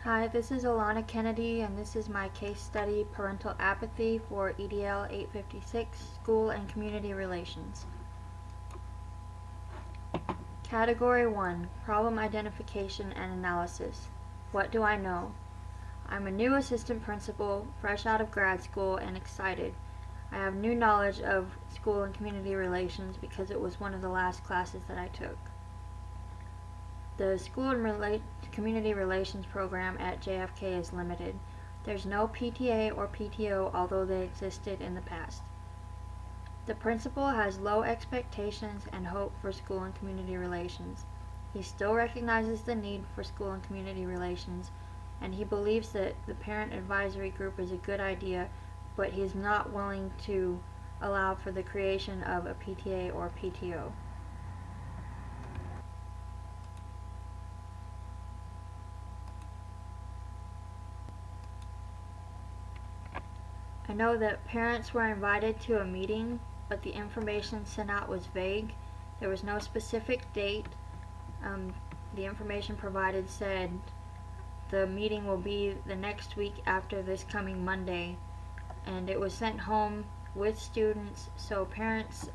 Hi, this is Alana Kennedy, and this is my case study, Parental Apathy for EDL 856, School and Community Relations. Category 1, Problem Identification and Analysis. What do I know? I'm a new assistant principal, fresh out of grad school, and excited. I have new knowledge of school and community relations because it was one of the last classes that I took. The School and Community Relations program at JFK is limited. There's no PTA or PTO, although they existed in the past. The principal has low expectations and hope for school and community relations. He still recognizes the need for school and community relations, and he believes that the parent advisory group is a good idea, but he is not willing to allow for the creation of a PTA or PTO. I know that parents were invited to a meeting, but the information sent out was vague. There was no specific date. The information provided said the meeting will be the next week after this coming Monday, and it was sent home with students, so parents,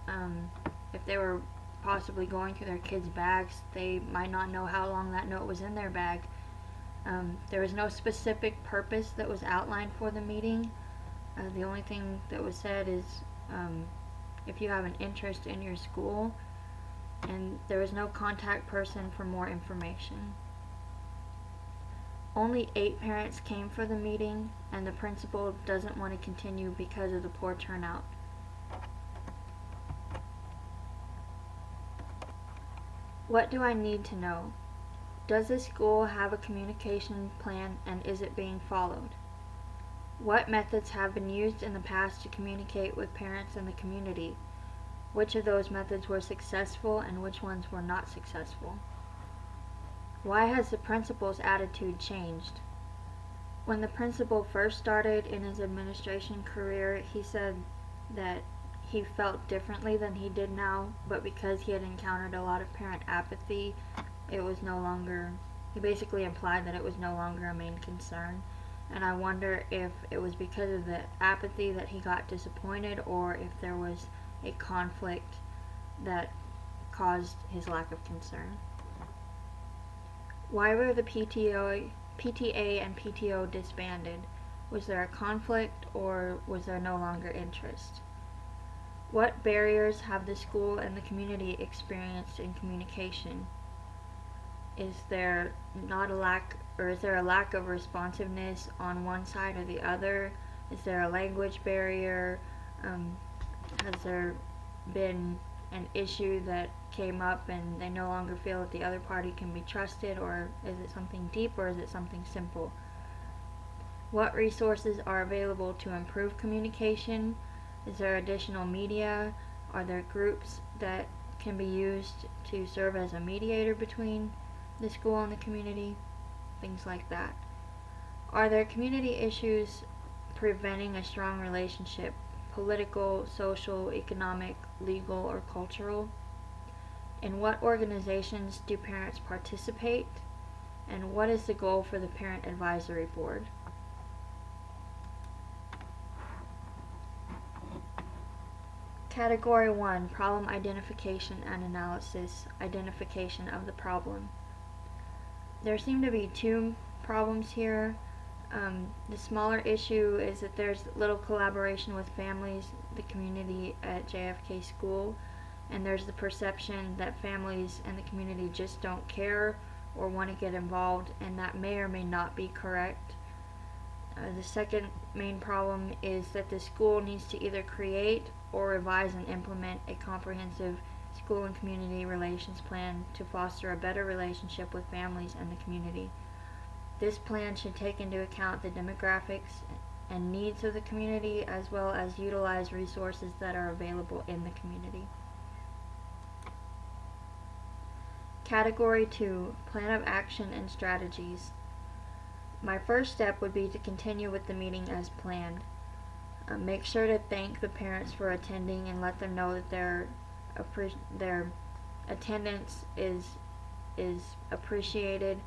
if they were possibly going through their kids' bags, they might not know how long that note was in their bag. There was no specific purpose that was outlined for the meeting. The only thing that was said is if you have an interest in your school, and there was no contact person for more information. Only 8 parents came for the meeting, and the principal doesn't want to continue because of the poor turnout. What do I need to know? Does the school have a communication plan, and is it being followed? What methods have been used in the past to communicate with parents and the community? Which of those methods were successful and which ones were not successful? Why has the principal's attitude changed? When the principal first started in his administration career, he said that he felt differently than he did now, but because he had encountered a lot of parent apathy, it was no longer, he basically implied that it was no longer a main concern. And I wonder if it was because of the apathy that he got disappointed, or if there was a conflict that caused his lack of concern. Why were the PTA and PTO disbanded? Was there a conflict, or was there no longer interest? What barriers have the school and the community experienced in communication? Is there not a lack, or is there a lack of responsiveness on one side or the other? Is there a language barrier? Has there been an issue that came up and they no longer feel that the other party can be trusted, or is it something deep, or is it something simple? What resources are available to improve communication? Is there additional media? Are there groups that can be used to serve as a mediator between the school and the community? Things like that. Are there community issues preventing a strong relationship? Political, social, economic, legal, or cultural? In what organizations do parents participate? And what is the goal for the Parent Advisory Board? Category 1, Problem Identification and Analysis, Identification of the problem. There seem to be 2 problems here. The smaller issue is that there's little collaboration with families, the community at JFK School, and there's the perception that families and the community just don't care or want to get involved, and that may or may not be correct. The second main problem is that the school needs to either create or revise and implement a comprehensive school and community relations plan to foster a better relationship with families and the community. This plan should take into account the demographics and needs of the community, as well as utilize resources that are available in the community. Category 2, Plan of Action and Strategies. My first step would be to continue with the meeting as planned. Make sure to thank the parents for attending and let them know that their attendance is appreciated,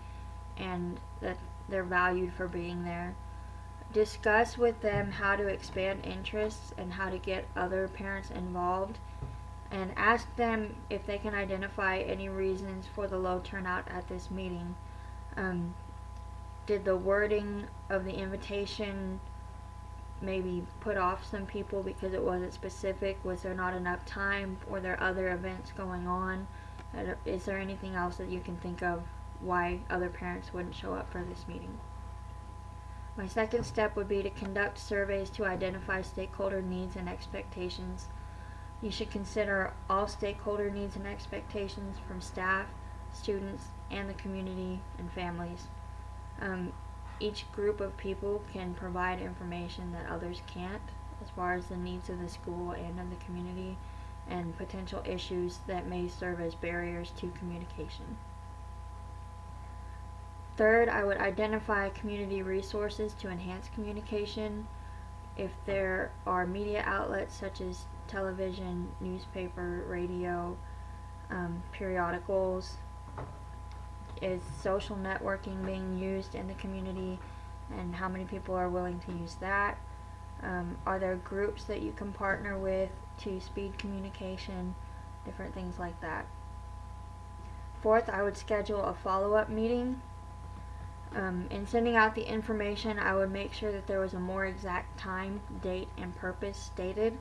and that they're valued for being there. Discuss with them how to expand interests and how to get other parents involved, and ask them if they can identify any reasons for the low turnout at this meeting. Um, did the wording of the invitation maybe put off some people because it wasn't specific? Was there not enough time? Were there other events going on? Is there anything else that you can think of why other parents wouldn't show up for this meeting? My second step would be to conduct surveys to identify stakeholder needs and expectations. You should consider all stakeholder needs and expectations from staff, students, and the community and families. Each group of people can provide information that others can't as far as the needs of the school and of the community and potential issues that may serve as barriers to communication. Third, I would identify community resources to enhance communication. If there are media outlets such as television, newspaper, radio, periodicals, is social networking being used in the community, and how many people are willing to use that? Are there groups that you can partner with to speed communication? Different things like that. Fourth, I would schedule a follow-up meeting. In sending out the information, I would make sure that there was a more exact time, date, and purpose stated.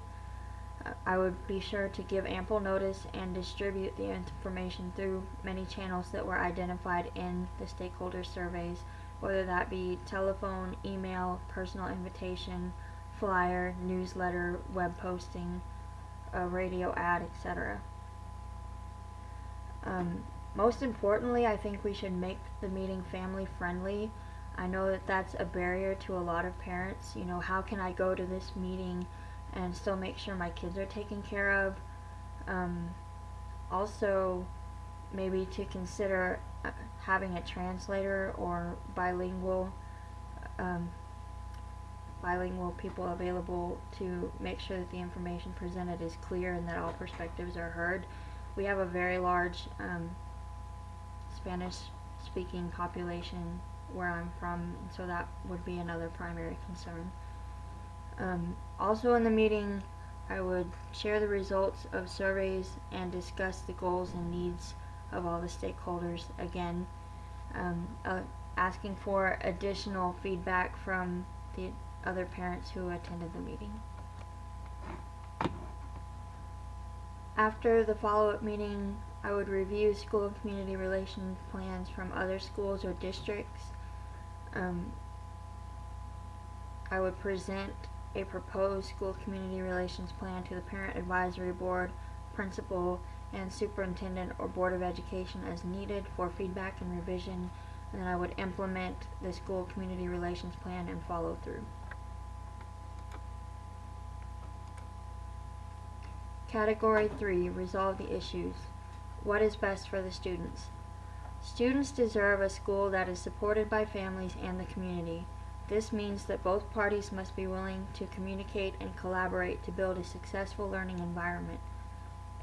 I would be sure to give ample notice and distribute the information through many channels that were identified in the stakeholder surveys, whether that be telephone, email, personal invitation, flyer, newsletter, web posting, a radio ad, etc. Most importantly, I think we should make the meeting family friendly. I know that that's a barrier to a lot of parents. You know, how can I go to this meeting and still make sure my kids are taken care of? Also, maybe to consider having a translator or bilingual people available to make sure that the information presented is clear and that all perspectives are heard. We have a very large Spanish-speaking population where I'm from, and so that would be another primary concern. Also in the meeting, I would share the results of surveys and discuss the goals and needs of all the stakeholders again, asking for additional feedback from the other parents who attended the meeting. After the follow-up meeting, I would review school and community relations plans from other schools or districts. I would present a proposed school community relations plan to the parent advisory board, principal, and superintendent or board of education as needed for feedback and revision, and then I would implement the school community relations plan and follow through. Category 3, resolve the issues. What is best for the students? Students deserve a school that is supported by families and the community. This means that both parties must be willing to communicate and collaborate to build a successful learning environment.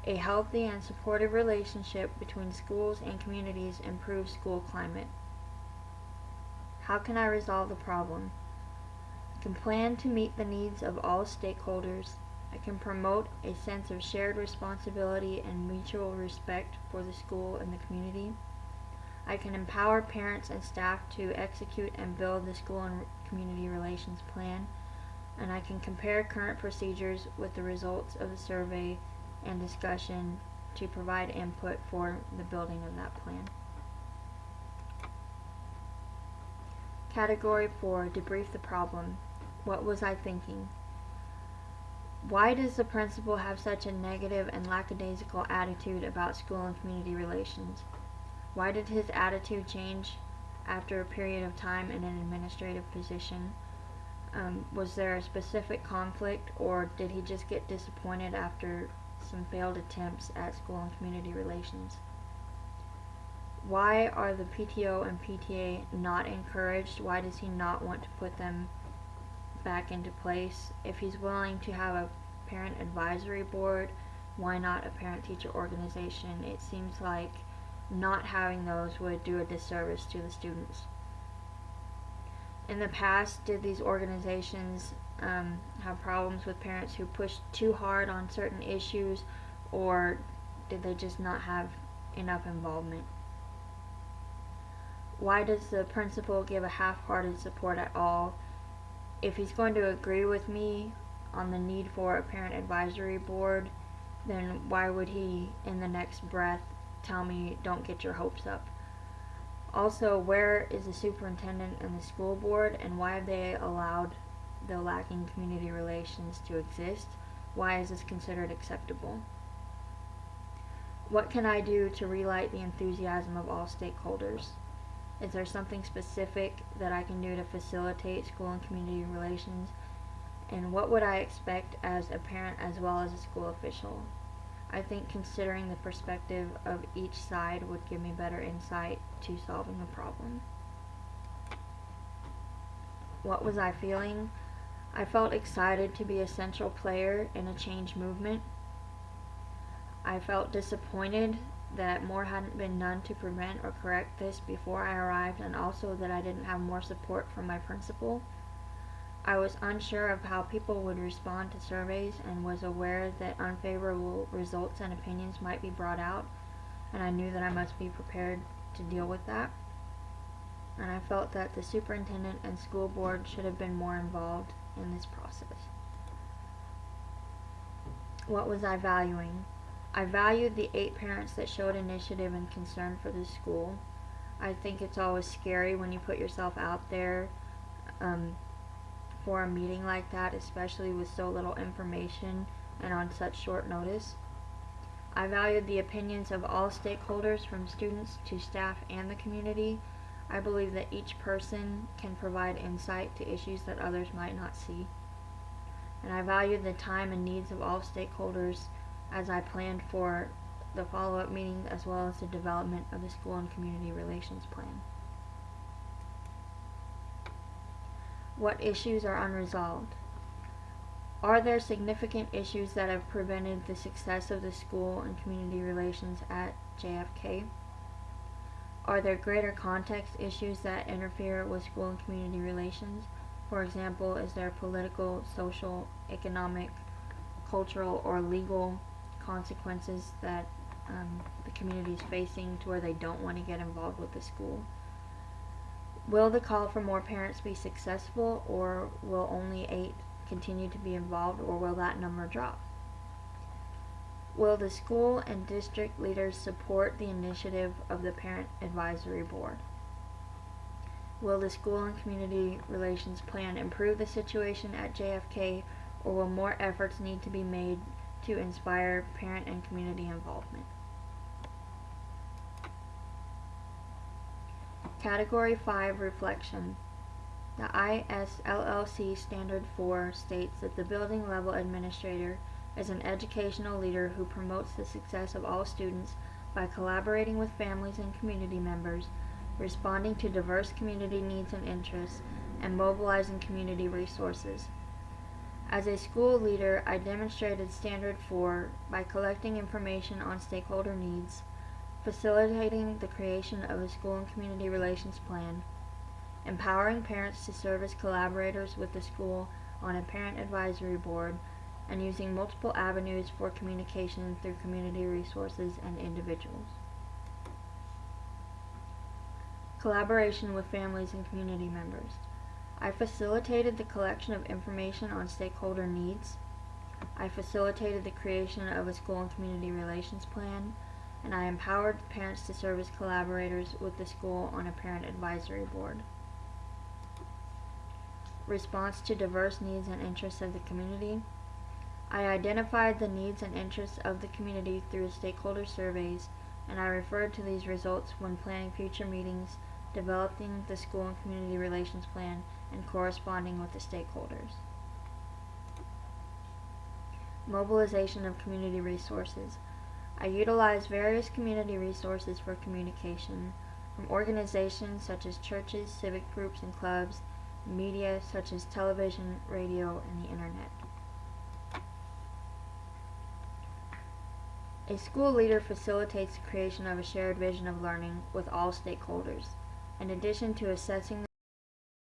A healthy and supportive relationship between schools and communities improves school climate. How can I resolve the problem? I can plan to meet the needs of all stakeholders. I can promote a sense of shared responsibility and mutual respect for the school and the community. I can empower parents and staff to execute and build the school and community relations plan, and I can compare current procedures with the results of the survey and discussion to provide input for the building of that plan. Category 4, debrief the problem. What was I thinking? Why does the principal have such a negative and lackadaisical attitude about school and community relations? Why did his attitude change after a period of time in an administrative position? Was there a specific conflict, or did he just get disappointed after some failed attempts at school and community relations? Why are the PTO and PTA not encouraged? Why does he not want to put them back into place? If he's willing to have a parent advisory board, why not a parent-teacher organization? It seems like not having those would do a disservice to the students. In the past, did these organizations have problems with parents who pushed too hard on certain issues, or did they just not have enough involvement? Why does the principal give a half-hearted support at all? If he's going to agree with me on the need for a parent advisory board, then why would he, in the next breath, tell me don't get your hopes up? Also, where is the superintendent and the school board, and why have they allowed the lacking community relations to exist? Why is this considered acceptable? What can I do to relight the enthusiasm of all stakeholders? Is there something specific that I can do to facilitate school and community relations? And what would I expect as a parent as well as a school official? I think considering the perspective of each side would give me better insight to solving the problem. What was I feeling? I felt excited to be a central player in a change movement. I felt disappointed that more hadn't been done to prevent or correct this before I arrived, and also that I didn't have more support from my principal. I was unsure of how people would respond to surveys and was aware that unfavorable results and opinions might be brought out, and I knew that I must be prepared to deal with that. And I felt that the superintendent and school board should have been more involved in this process. What was I valuing? I valued the 8 parents that showed initiative and concern for the school. I think it's always scary when you put yourself out there for a meeting like that, especially with so little information and on such short notice. I valued the opinions of all stakeholders, from students to staff and the community. I believe that each person can provide insight to issues that others might not see. And I valued the time and needs of all stakeholders as I planned for the follow-up meeting as well as the development of the school and community relations plan. What issues are unresolved? Are there significant issues that have prevented the success of the school and community relations at JFK? Are there greater context issues that interfere with school and community relations? For example, is there political, social, economic, cultural, or legal consequences that the community is facing to where they don't want to get involved with the school? Will the call for more parents be successful, or will only 8 continue to be involved, or will that number drop? Will the school and district leaders support the initiative of the Parent Advisory Board? Will the school and community relations plan improve the situation at JFK, or will more efforts need to be made to inspire parent and community involvement? Category 5 Reflection. The ISLLC Standard 4 states that the building level administrator is an educational leader who promotes the success of all students by collaborating with families and community members, responding to diverse community needs and interests, and mobilizing community resources. As a school leader, I demonstrated Standard 4 by collecting information on stakeholder needs, facilitating the creation of a school and community relations plan, empowering parents to serve as collaborators with the school on a parent advisory board, and using multiple avenues for communication through community resources and individuals. Collaboration with families and community members. I facilitated the collection of information on stakeholder needs. I facilitated the creation of a school and community relations plan, and I empowered parents to serve as collaborators with the school on a parent advisory board. Response to diverse needs and interests of the community. I identified the needs and interests of the community through stakeholder surveys, and I referred to these results when planning future meetings, developing the school and community relations plan, and corresponding with the stakeholders. Mobilization of community resources. I utilized various community resources for communication, from organizations such as churches, civic groups, and clubs, media such as television, radio, and the internet. A school leader facilitates the creation of a shared vision of learning with all stakeholders. In addition to assessing